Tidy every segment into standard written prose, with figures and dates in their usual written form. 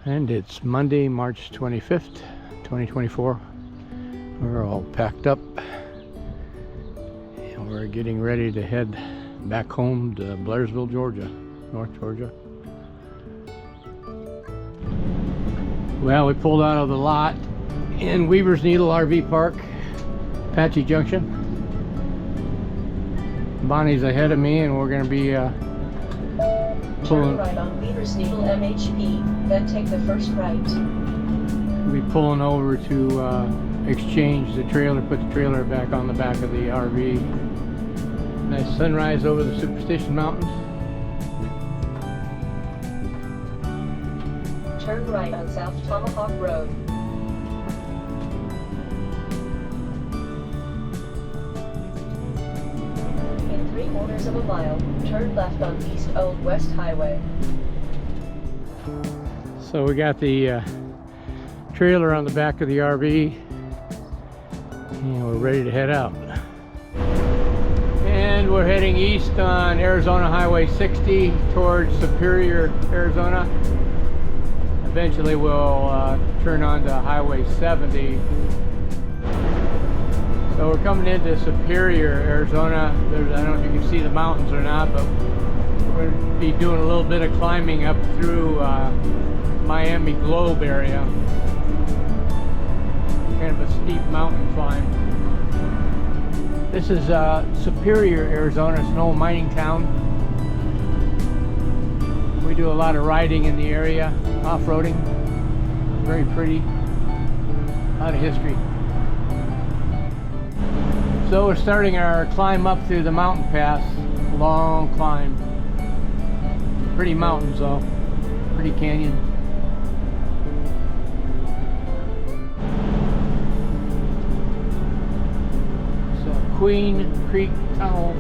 And it's Monday, March 25th, 2024. We're all packed up and we're getting ready to head back home to Blairsville, Georgia, North Georgia. Well, we pulled out of the lot in Weaver's Needle RV Park, Apache Junction. Bonnie's ahead of me and we're going to be Turn right on Weaver's Needle MHP, then take the first right. We'll be pulling over to exchange the trailer, put the trailer back on the back of the RV. Nice sunrise over the Superstition Mountains. Turn right on South Tomahawk Road. In 3/4 of a mile, turn left on East Old West Highway. So we got the trailer on the back of the RV and we're ready to head out. And we're heading east on Arizona Highway 60 towards Superior, Arizona. Eventually we'll turn onto Highway 70. So we're coming into Superior, Arizona. I don't know if you can see the mountains or not, but we're going to be doing a little bit of climbing up through Miami Globe area. Kind of a steep mountain climb. This is Superior, Arizona. It's an old mining town. We do a lot of riding in the area, off-roading. Very pretty. A lot of history. So we're starting our climb up through the mountain pass. Long climb. Pretty mountains though. Pretty canyon. So Queen Creek Tunnel.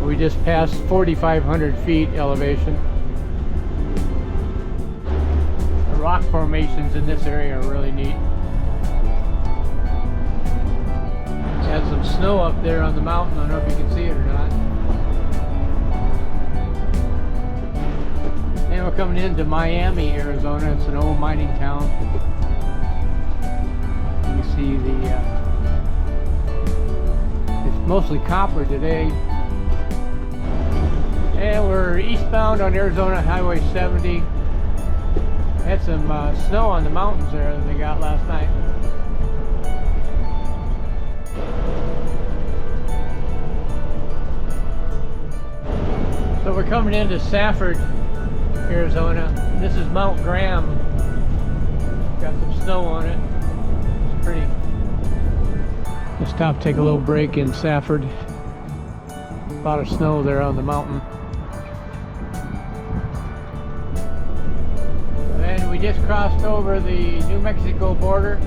We just passed 4,500 feet elevation. The rock formations in this area are really neat. Has some snow up there on the mountain. I don't know if you can see it or not. And we're coming into Miami, Arizona. It's an old mining town. You can see it's mostly copper today. And we're eastbound on Arizona Highway 70. Had some snow on the mountains there that they got last night. So we're coming into Safford, Arizona. This is Mount Graham. Got some snow on it. It's pretty. We'll stop, take a little break in Safford. A lot of snow there on the mountain. We just crossed over the New Mexico border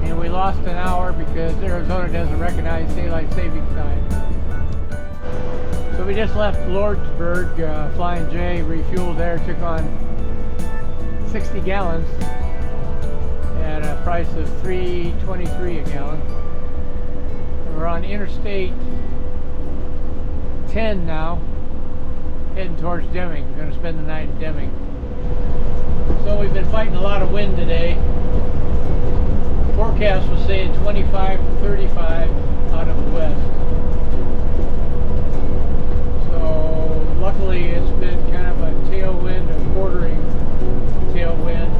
and we lost an hour because Arizona doesn't recognize daylight savings time. So we just left Lordsburg, Flying J, refueled there, took on 60 gallons at a price of $3.23 a gallon. And we're on Interstate 10 now, heading towards Deming. We're going to spend the night in Deming. So we've been fighting a lot of wind today. Forecast was saying 25 to 35 out of the west. So luckily it's been kind of a tailwind, a bordering tailwind.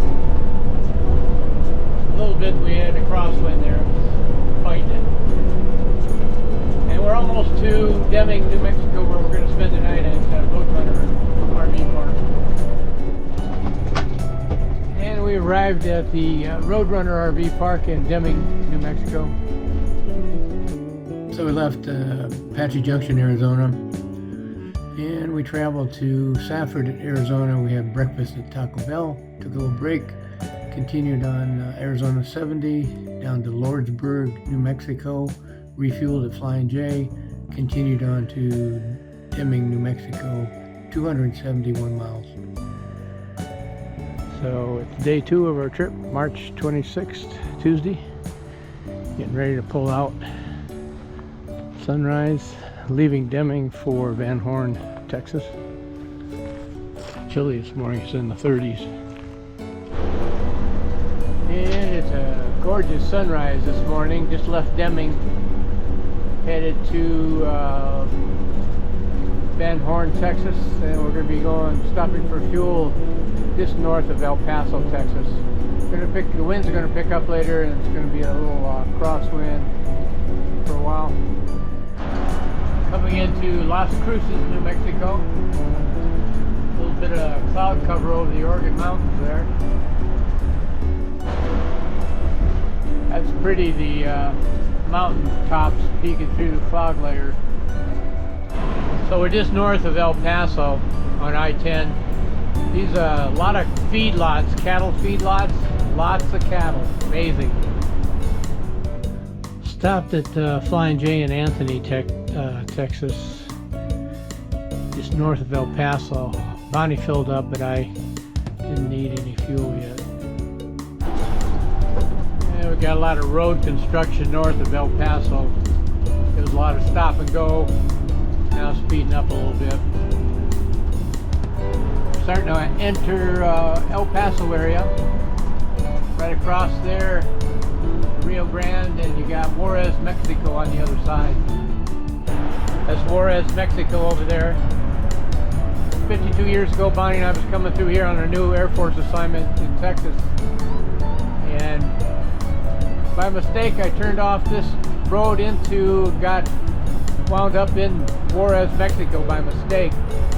A little bit we had a crosswind there, fighting it. And we're almost to Deming, New Mexico, where we're going to spend the night at Roadrunner RV Park. And we arrived at the Roadrunner RV Park in Deming, New Mexico. So we left Apache Junction, Arizona, and we traveled to Safford, Arizona. We had breakfast at Taco Bell, took a little break, continued on Arizona 70, down to Lordsburg, New Mexico, refueled at Flying J, continued on to Deming, New Mexico, 271 miles. So it's day 2 of our trip, March 26th, Tuesday. Getting ready to pull out. Sunrise, leaving Deming for Van Horn, Texas. Chilly this morning, it's in the 30s. And it's a gorgeous sunrise this morning. Just left Deming, headed to Van Horn, Texas, and we're going to be stopping for fuel just north of El Paso, Texas. The winds are going to pick up later, and it's going to be a little crosswind for a while. Coming into Las Cruces, New Mexico. A little bit of cloud cover over the Oregon Mountains there. That's pretty, the mountain tops peeking through the cloud layer. So we're just north of El Paso on I-10. These a lot of feedlots, cattle feedlots, lots of cattle, amazing. Stopped at Flying J in Anthony, Texas, just north of El Paso. Bonnie filled up, but I didn't need any fuel yet. And we got a lot of road construction north of El Paso. There's a lot of stop and go. Now speeding up a little bit. Starting to enter El Paso area. Right across there, Rio Grande, and you got Juarez, Mexico on the other side. That's Juarez, Mexico over there. 52 years ago, Bonnie and I was coming through here on a new Air Force assignment in Texas. And by mistake, I turned off this road wound up in Juarez, Mexico by mistake.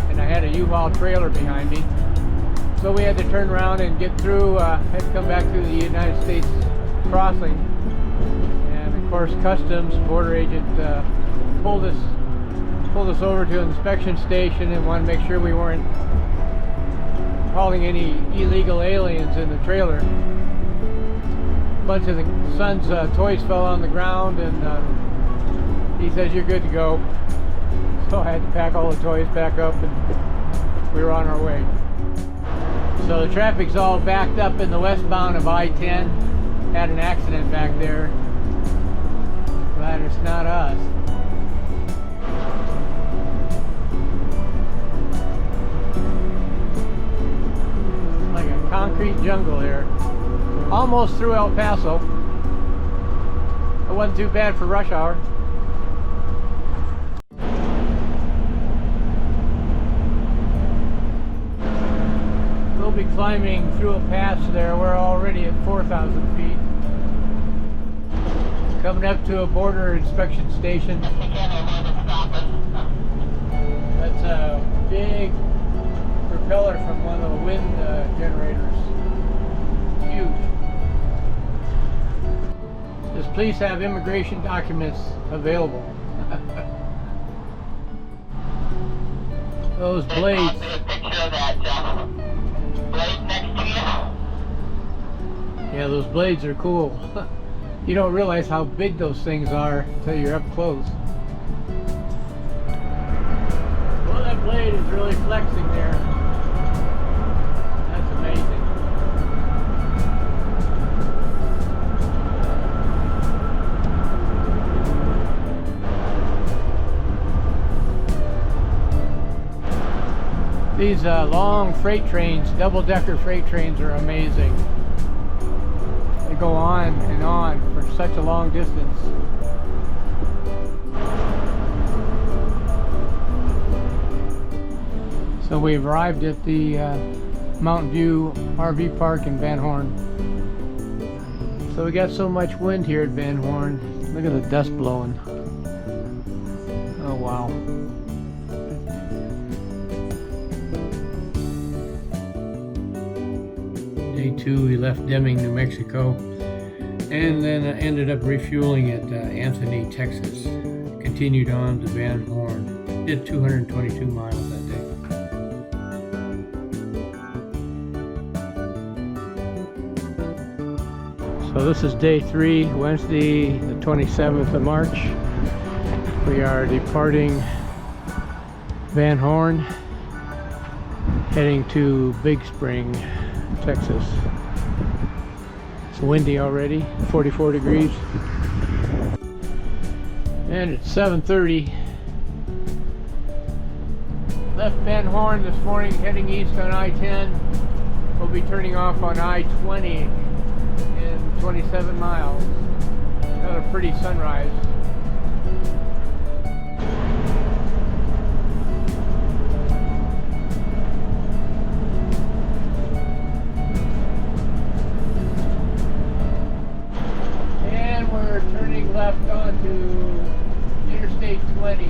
And I had a U-Haul trailer behind me. So we had to turn around and get through, had to come back through the United States crossing. And of course, Customs, border agent, pulled us over to an inspection station and wanted to make sure we weren't hauling any illegal aliens in the trailer. A bunch of the son's toys fell on the ground, and he says, "You're good to go." So I had to pack all the toys back up, and we were on our way. So the traffic's all backed up in the westbound of I-10. Had an accident back there. Glad it's not us. Like a concrete jungle here. Almost through El Paso. It wasn't too bad for rush hour. We'll be climbing through a pass there. We're already at 4,000 feet. Coming up to a border inspection station. That's a big propeller from one of the wind generators. Huge. Does police have immigration documents available? Those blades. Yeah, those blades are cool. You don't realize how big those things are until you're up close. Well, that blade is really flexing there. That's amazing. These long freight trains, double-decker freight trains, are amazing. They go on and on for such a long distance. So we've arrived at the Mountain View RV Park in Van Horn. So we got so much wind here at Van Horn. Look at the dust blowing. Oh wow. Day 2, we left Deming, New Mexico, and then ended up refueling at Anthony, Texas. Continued on to Van Horn. Did 222 miles that day. So this is day 3, Wednesday, the 27th of March. We are departing Van Horn, heading to Big Spring, Texas. It's windy already, 44 degrees. And it's 7:30. Left Van Horn this morning, heading east on I-10. We'll be turning off on I-20 in 27 miles. Another pretty sunrise. And we're turning left onto Interstate 20,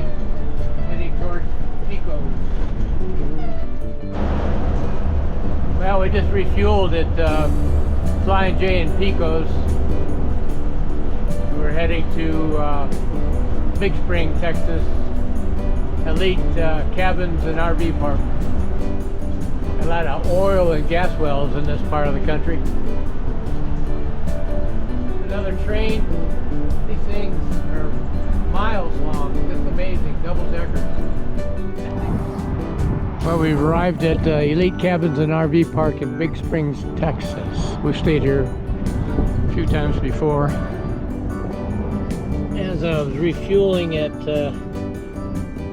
heading towards Pico. Well, we just refueled at Flying J in Pecos. We're heading to Big Spring, Texas. Elite cabins and RV park. A lot of oil and gas wells in this part of the country. Another train. These things are miles long. Just amazing. Double deckers. Well, we've arrived at Elite Cabins and RV Park in Big Springs, Texas. We've stayed here a few times before. As I was refueling at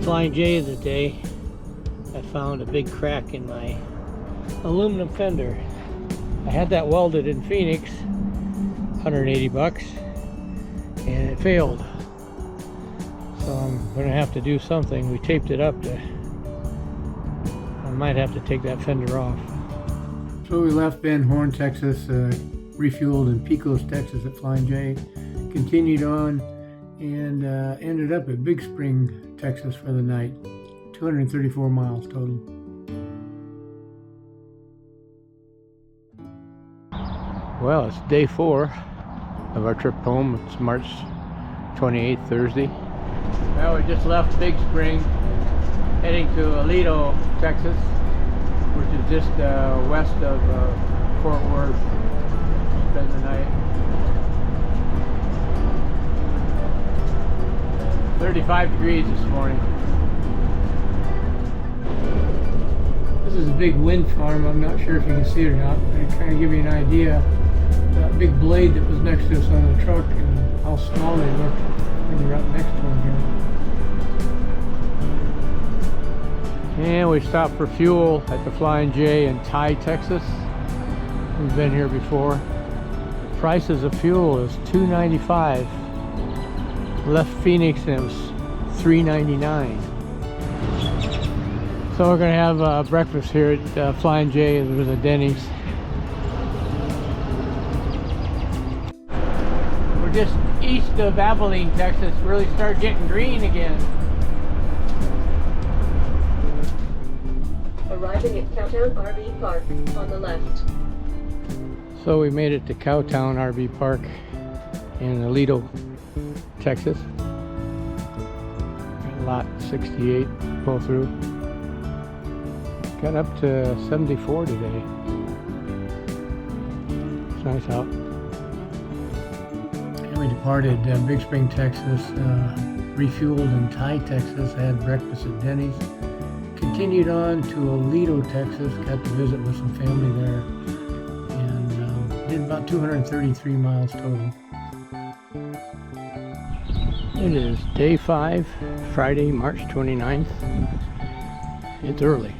Flying J the day, I found a big crack in my aluminum fender. I had that welded in Phoenix, 180 bucks, and it failed. So I'm going to have to do something. We taped it up to... I might have to take that fender off. So we left Van Horn, Texas, refueled in Pecos, Texas at Flying J, continued on, and ended up at Big Spring, Texas for the night. 234 miles total. Well, it's day 4 of our trip home. It's March 28th, Thursday. Well, we just left Big Spring, heading to Aledo, Texas, which is just west of Fort Worth. Spend the night. 35 degrees this morning. This is a big wind farm. I'm not sure if you can see it or not, but it kind of give you an idea. That big blade that was next to us on the truck and how small they look when you're up next to them here. And we stopped for fuel at the Flying J in Ty, Texas. We've been here before. The prices of fuel is $2.95. Left Phoenix and it was $3.99. So we're going to have breakfast here at Flying J with the Denny's. We're just east of Abilene, Texas. Really started getting green again. Arriving at Cowtown RV Park on the left. So we made it to Cowtown RV Park in Aledo, Texas. Lot 68, pull through. Got up to 74 today. It's nice out. And we departed Big Spring, Texas, refueled in Ty, Texas, had breakfast at Denny's. Continued on to Aledo, Texas, got to visit with some family there, and did about 233 miles total. It is day 5, Friday, March 29th. It's early,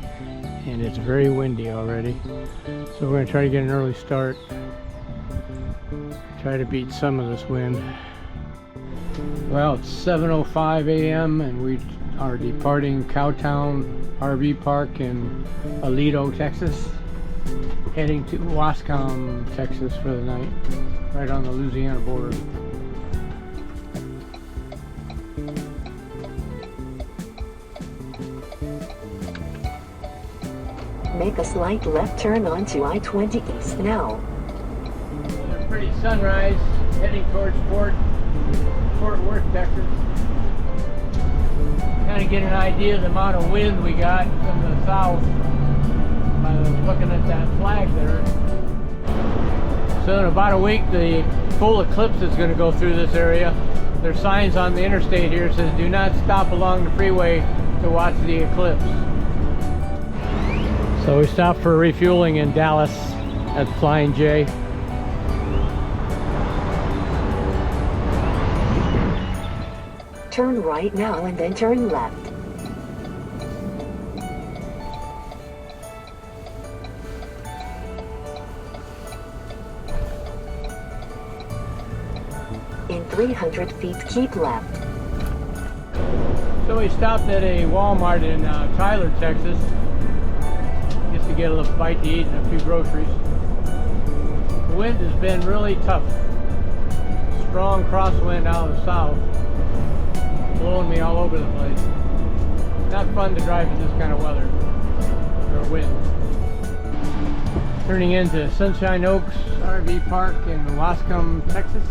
and it's very windy already, so we're going to try to get an early start, try to beat some of this wind. Well, it's 7:05 a.m. and we are departing Cowtown RV Park in Aledo, Texas, heading to Wascom, Texas for the night, right on the Louisiana border. Make a slight left turn onto I-20 East now. A pretty sunrise, heading towards Fort Worth, Texas. Kind of get an idea of the amount of wind we got from the south by looking at that flag there. So in about a week, the full eclipse is going to go through this area. There's signs on the interstate here that says do not stop along the freeway to watch the eclipse. So we stopped for refueling in Dallas at Flying J. Turn right now and then turn left. In 300 feet, keep left. So we stopped at a Walmart in Tyler, Texas, just to get a little bite to eat and a few groceries. The wind has been really tough. Strong crosswind out of the south, blowing me all over the place. Not fun to drive in this kind of weather or wind. Turning into Sunshine Oaks RV Park in Wascom, Texas.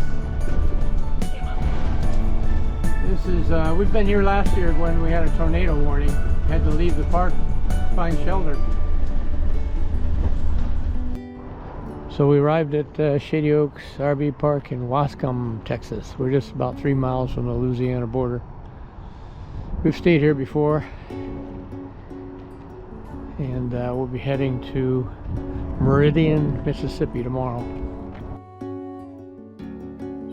This is, we've been here last year when we had a tornado warning. Had to leave the park to find shelter. So we arrived at Shady Oaks RV Park in Wascom, Texas. We're just about 3 miles from the Louisiana border. We've stayed here before, and we'll be heading to Meridian, Mississippi tomorrow.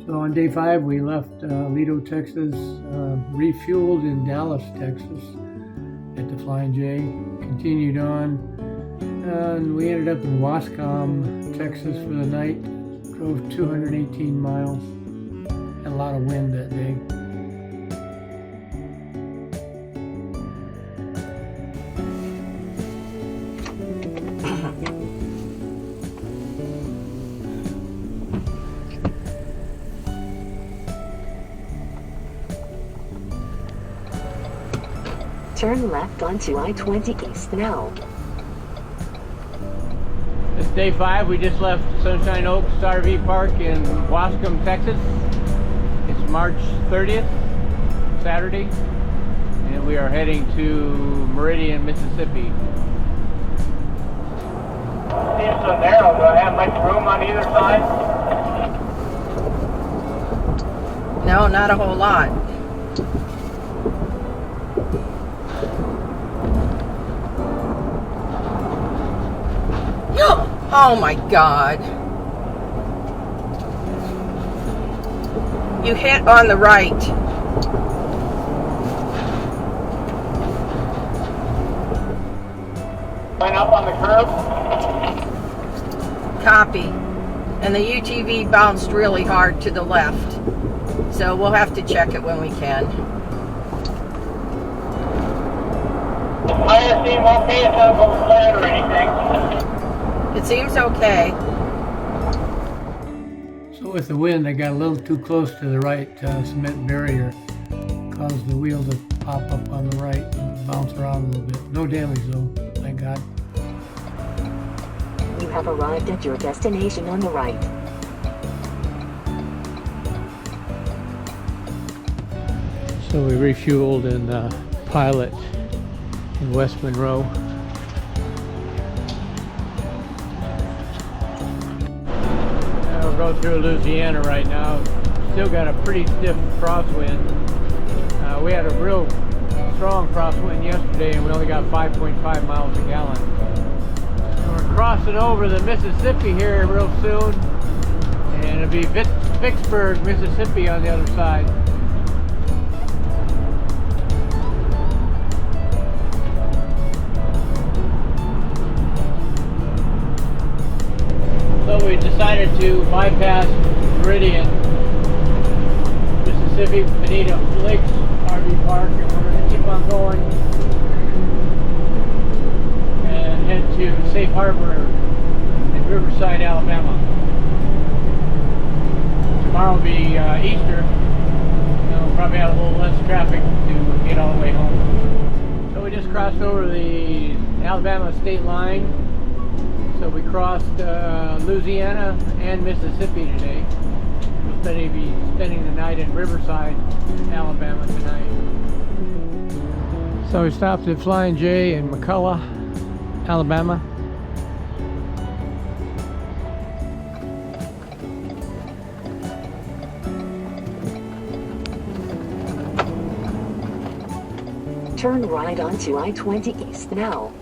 So on day 5 we left Lido, Texas, refueled in Dallas, Texas at the Flying J, continued on, and we ended up in Wascom, Texas for the night. Drove 218 miles, had a lot of wind that day. Turn left onto I-20 East now. It's day 5. We just left Sunshine Oaks RV Park in Wascom, Texas. It's March 30th, Saturday, and we are heading to Meridian, Mississippi. Seems so narrow. Do I have much room on either side? No, not a whole lot. Oh my God. You hit on the right. Line up on the curb. Copy. And the UTV bounced really hard to the left. So we'll have to check it when we can. Tires seem okay. It doesn't go flat or anything. It seems okay. So with the wind, I got a little too close to the right cement barrier. Caused the wheel to pop up on the right and bounce around a little bit. No damage though, thank God. You have arrived at your destination on the right. So we refueled in Pilot in West Monroe. Go through Louisiana right now. Still got a pretty stiff crosswind. We had a real strong crosswind yesterday and we only got 5.5 miles a gallon. And we're crossing over the Mississippi here real soon, and it'll be Vicksburg, Mississippi on the other side. So we decided to bypass Meridian, Mississippi, Bonita Lakes RV Park, and we're going to keep on going and head to Safe Harbor in Riverside, Alabama. Tomorrow will be Easter, so we'll probably have a little less traffic to get all the way home. So we just crossed over the Alabama state line. So we crossed Louisiana and Mississippi today. We'll be spending the night in Riverside, Alabama tonight. So we stopped at Flying J in McCullough, Alabama. Turn right onto I-20 East now.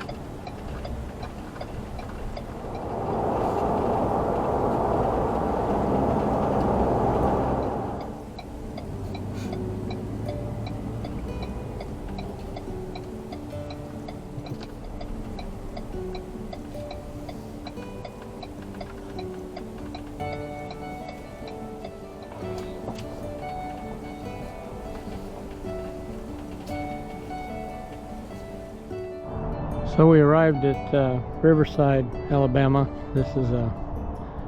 So we arrived at Riverside, Alabama. This is a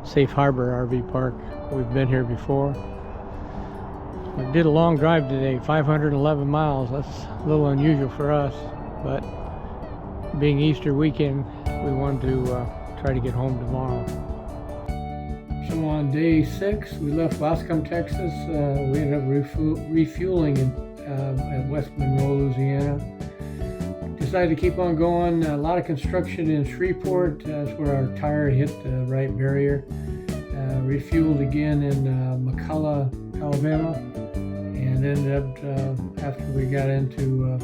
safe harbor RV park. We've been here before. We did a long drive today, 511 miles. That's a little unusual for us, but being Easter weekend, we wanted to try to get home tomorrow. So on day 6, we left Boscombe, Texas. We ended up refueling at West Monroe, Louisiana. Decided to keep on going. A lot of construction in Shreveport. That's where our tire hit the right barrier. Refueled again in McCullough, Alabama, and ended up after we got into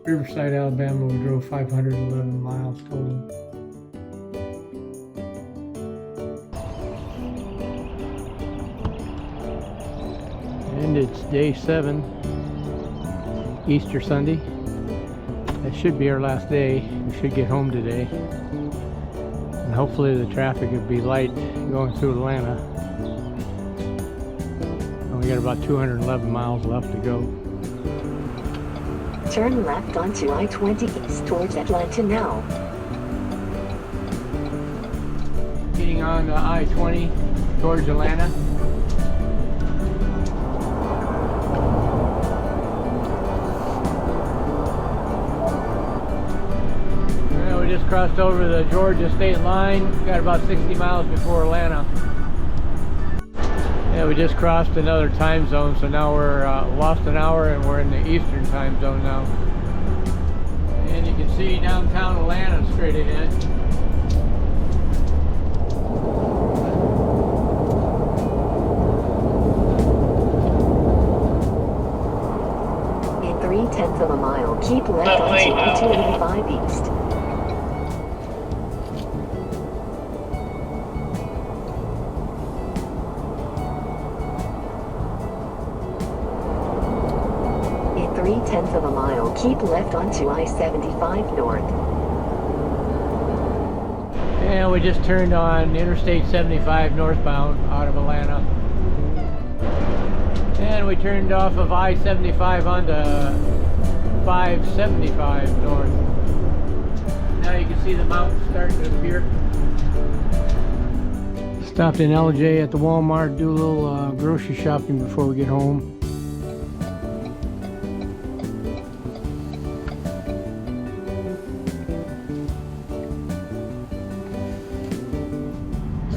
Riverside, Alabama, we drove 511 miles total. And it's day 7, Easter Sunday. It should be our last day. We should get home today. And hopefully the traffic will be light going through Atlanta. And we got about 211 miles left to go. Turn left onto I-20 East towards Atlanta now. Getting on to I-20 towards Atlanta. Just crossed over the Georgia state line. Got about 60 miles before Atlanta. Yeah, we just crossed another time zone, so now we're lost an hour and we're in the eastern time zone now. And you can see downtown Atlanta straight ahead. In 3/10 of a mile, keep left onto I-285 East. In 3/10 of a mile, keep left onto I-75 North. And we just turned on Interstate 75 northbound out of Atlanta. And we turned off of I-75 onto 575 north. Now you can see the mountains starting to appear. Stopped in LJ at the Walmart, do a little grocery shopping before we get home.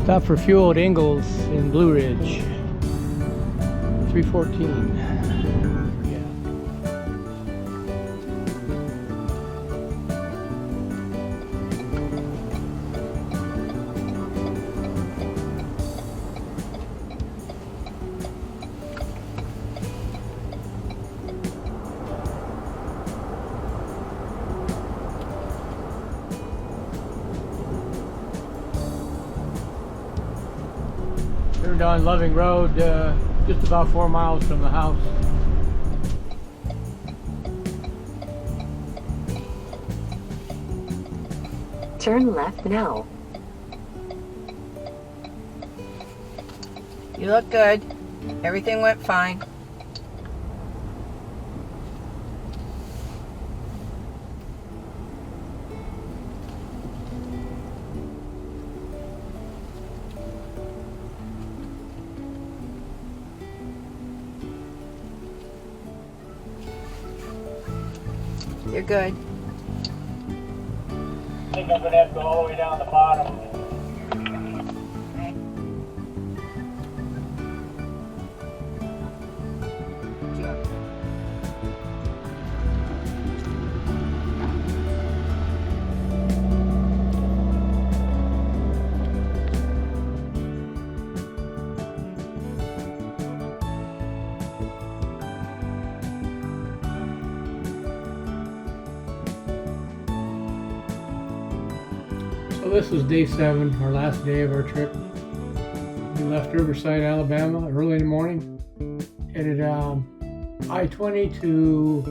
Stopped for fuel at Ingalls in Blue Ridge. 314. Yeah. Turned on Loving Road, just about 4 miles from the house. Turn left now. You look good. Everything went fine. You're good. I think I'm going to have to go all the way down the bottom. So this was day 7, our last day of our trip. We left Riverside, Alabama early in the morning, headed I-20 to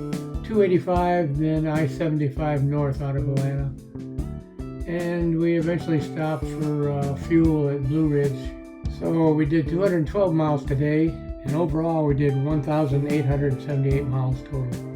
285, then I-75 north out of Atlanta. And we eventually stopped for fuel at Blue Ridge. So we did 212 miles today, and overall we did 1,878 miles total.